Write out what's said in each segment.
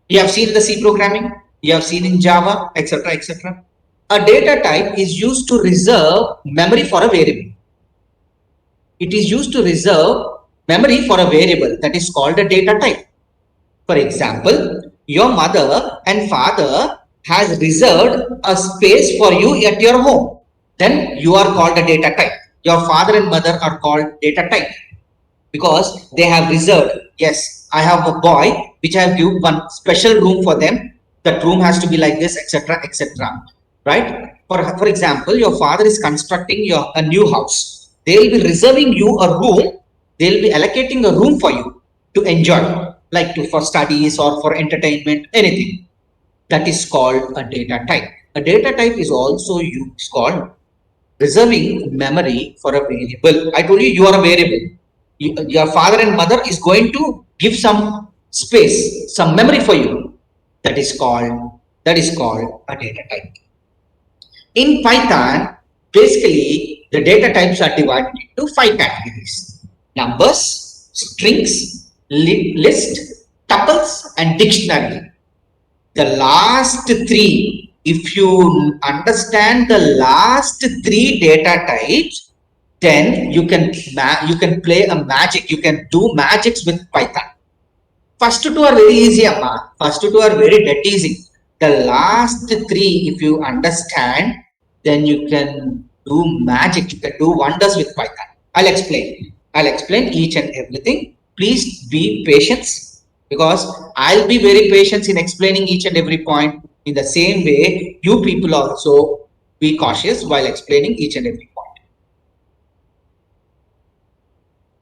You have seen the C programming, you have seen in Java, etc., etc. A data type is used to reserve memory for a variable. It is used to reserve memory for a variable, that is called a data type. For example, your mother and father has reserved a space for you at your home. Then you are called a data type. Your father and mother are called data type because they have reserved. Yes, I have a boy which I have given one special room for them. That room has to be like this, etc., etc. Right? For example, your father is constructing a new house. They will be reserving you a room. They will be allocating a room for you to enjoy, like for studies or for entertainment, anything. That is called a data type. A data type is also used called reserving memory for a variable. I told you you are a variable. Your father and mother is going to give some space, some memory for you. That is called a data type. In Python, basically the data types are divided into 5 categories: numbers, strings, list, tuples, and dictionary. The last three, if you understand the last three data types, then you can play a magic. You can do magics with Python. First two are very easy, amma. First two are very dead easy. The last three, if you understand, then you can do magic. You can do wonders with Python. I'll explain. I'll explain each and everything. Please be patient because I'll be very patient in explaining each and every point. In the same way, you people also be cautious while explaining each and every point.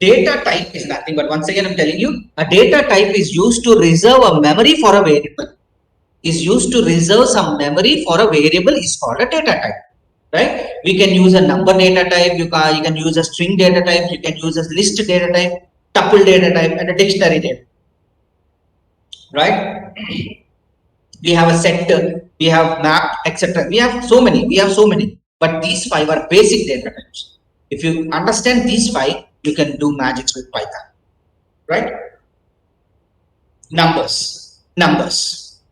Data type is nothing but, once again I'm telling you, a data type is used to reserve a memory for a variable. Is used to reserve some memory for a variable is called a data type. Right? We can use a number data type, you can use a string data type, you can use a list data type, tuple data type, and a dictionary data. Right? We have a set, we have map, etc. We have so many, but these 5 are basic data types. If you understand these 5, you can do magics with Python. Right? Numbers.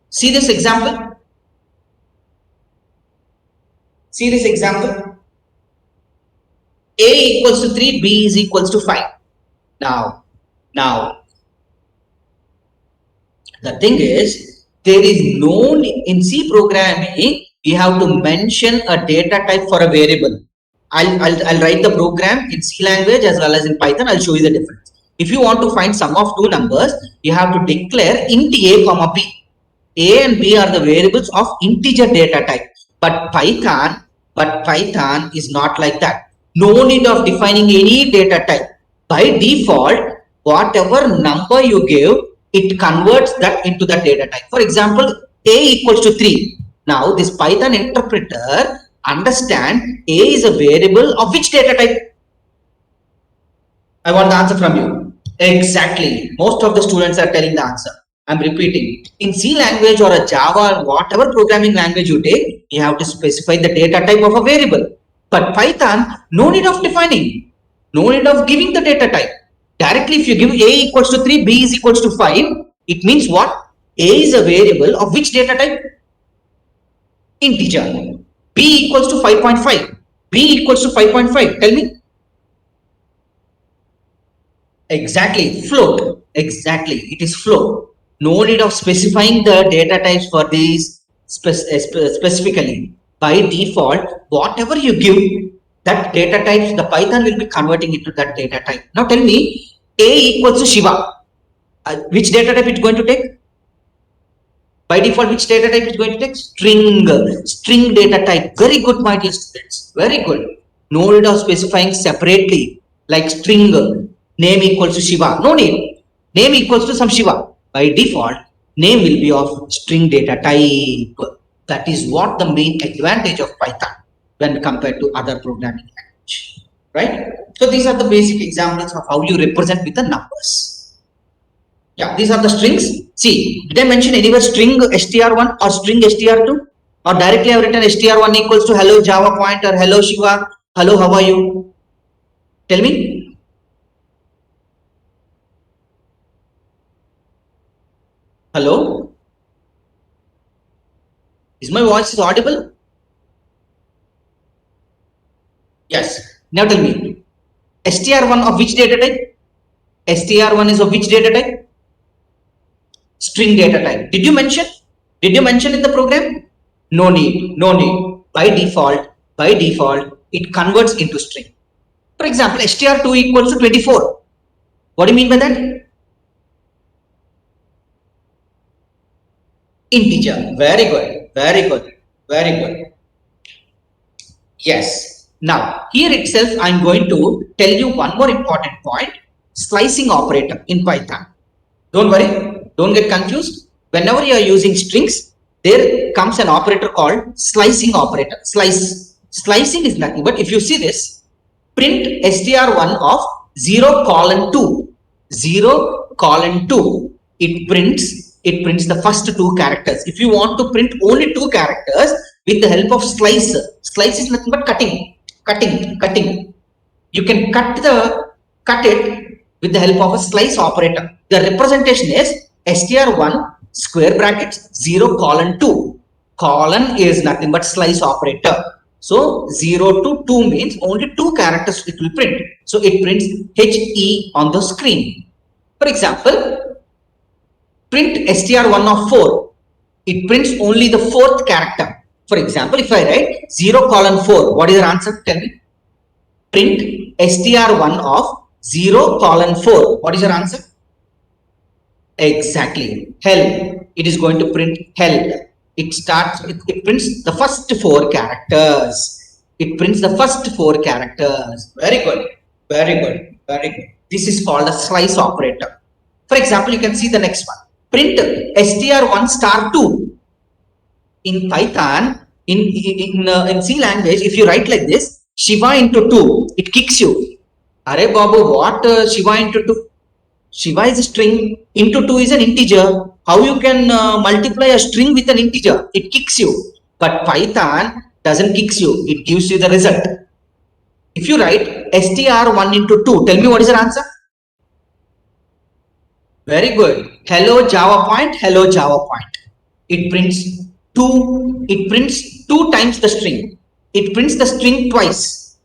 See this example. A equals to 3, B is equals to 5. Now, the thing is, there is no, in C programming, you have to mention a data type for a variable. I'll write the program in C language as well as in Python. I'll show you the difference. If you want to find sum of two numbers, you have to declare int a comma b. A and B are the variables of integer data type. But Python is not like that. No need of defining any data type. By default, whatever number you give, it converts that into the data type. For example, A equals to 3. Now, this Python interpreter understand A is a variable of which data type? I want the answer from you. Exactly. Most of the students are telling the answer. I'm repeating. In C language or a Java or whatever programming language you take, you have to specify the data type of a variable. But Python, no need of defining. No need of giving the data type. Directly, if you give A equals to 3, B is equals to 5, it means what? A is a variable of which data type? Integer. B equals to 5.5. B equals to 5.5. Tell me. Exactly, float. Exactly, it is float. No need of specifying the data types for these specifically. By default, whatever you give, that data types, the Python will be converting into that data type. Now tell me, A equals to Shiva. Which data type it's going to take? By default, which data type is going to take? String data type. Very good, my dear students. Very good. No need of specifying separately, like string name equals to Shiva. No need. Name equals to some Shiva. By default, name will be of string data type. That is what the main advantage of Python when compared to other programming language. Right? So these are the basic examples of how you represent with the numbers. Yeah, these are the strings. See, did I mention anywhere string str1 or string str2? Or directly I have written str1 equals to hello Java point or hello Shiva, hello, how are you? Tell me. Hello? Is my voice is audible? Yes. Now tell me, str1 of which data type? str1 is of which data type? String data type. Did you mention? Did you mention in the program? No need. No need. By default, it converts into string. For example, str2 equals to 24. What do you mean by that? Integer. Very good. Very good. Very good. Yes. Now, here itself, I'm going to tell you one more important point. Slicing operator in Python. Don't worry. Don't get confused. Whenever you are using strings, there comes an operator called slicing operator. Slicing is nothing. But if you see this, print str1 of 0 colon 2. 0 colon 2. It prints the first two characters. If you want to print only two characters with the help of slice, slice is nothing but cutting. You can cut it with the help of a slice operator. The representation is str1 square brackets 0 colon 2. Colon is nothing but slice operator. So 0 to 2 means only two characters it will print. So it prints HE on the screen. For example, print str1 of 4. It prints only the fourth character. For example, if I write 0 colon 4, what is your answer? Tell me. Print str1 of 0 colon 4. What is your answer? Exactly. Hell. It is going to print hell. It prints the first four characters. It prints the first four characters. Very good. Very good. Very good. This is called a slice operator. For example, you can see the next one. Print str1 star 2. In Python, in C language, if you write like this, Shiva into 2, it kicks you. Are Babu, what Shiva into 2? Shiva is a string, into 2 is an integer. How you can multiply a string with an integer? It kicks you. But Python doesn't kicks you, it gives you the result. If you write str1 into 2, tell me what is your answer? Very good. Hello Java point, hello Java point. It prints two times the string. It prints the string twice.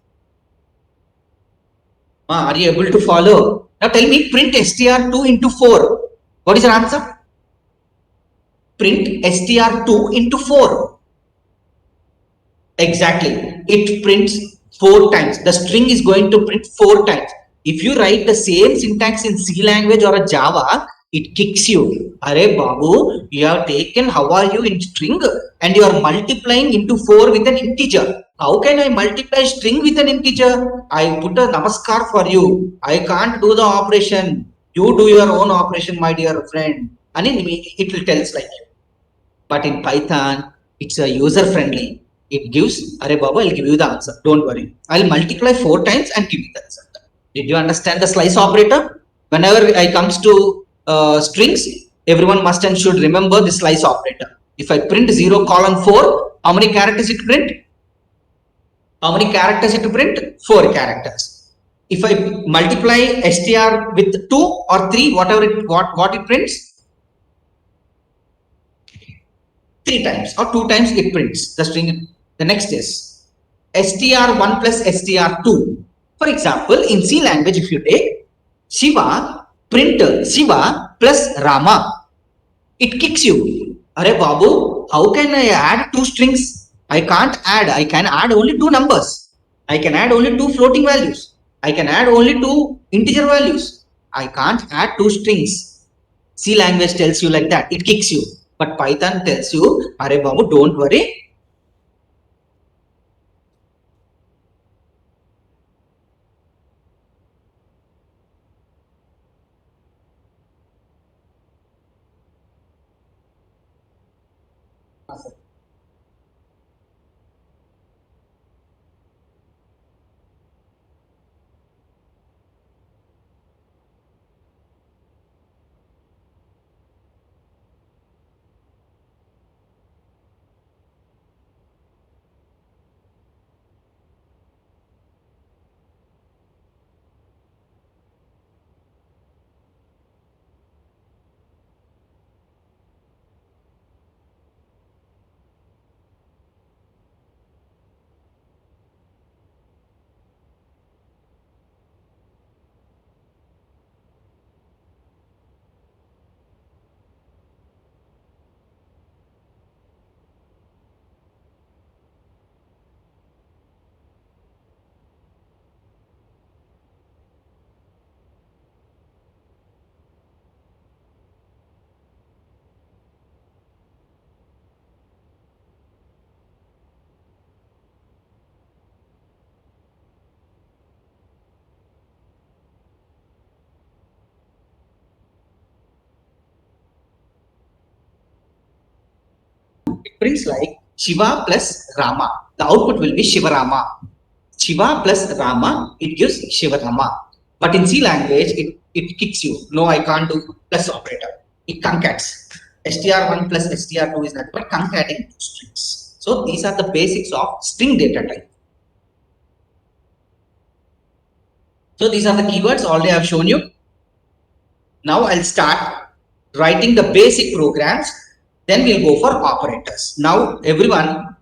Are you able to follow? Now tell me, print str2 into 4. What is your answer? Print str2 into 4. Exactly. It prints 4 times. The string is going to print 4 times. If you write the same syntax in C language or a Java, it kicks you. Arey Babu, you have taken how are you in string and you are multiplying into 4 with an integer. How can I multiply string with an integer? I put a namaskar for you. I can't do the operation. You do your own operation, my dear friend. And it will tell us like you. But in Python, it's a user friendly. It gives, Arey Baba, I'll give you the answer. Don't worry. I'll multiply 4 times and give you the answer. Did you understand the slice operator? Whenever I comes to strings, everyone must and should remember the slice operator. If I print 0 colon 4, how many characters it print? How many characters it print? 4 characters. If I multiply str with 2 or 3, whatever what it prints, 3 times or 2 times it prints the string. The next is str1 plus str2. For example, in C language, if you take Shiva, print Shiva plus Rama, it kicks you. Arey Babu, how can I add 2 strings? I can't add. I can add only 2 numbers. I can add only 2 floating values. I can add only 2 integer values. I can't add 2 strings. C language tells you like that. It kicks you. But Python tells you, Arey Babu, don't worry. prints like Shiva plus Rama. The output will be Shivarama. Shiva plus Rama, it gives Shivarama. But in C language, it kicks you. No, I can't do plus operator. It concates. str1 plus str2 is nothing but concatenating two strings. So these are the basics of string data type. So these are the keywords already I have shown you. Now I'll start writing the basic programs. Then we'll go for operators. Now everyone,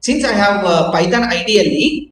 since I have Python ideally,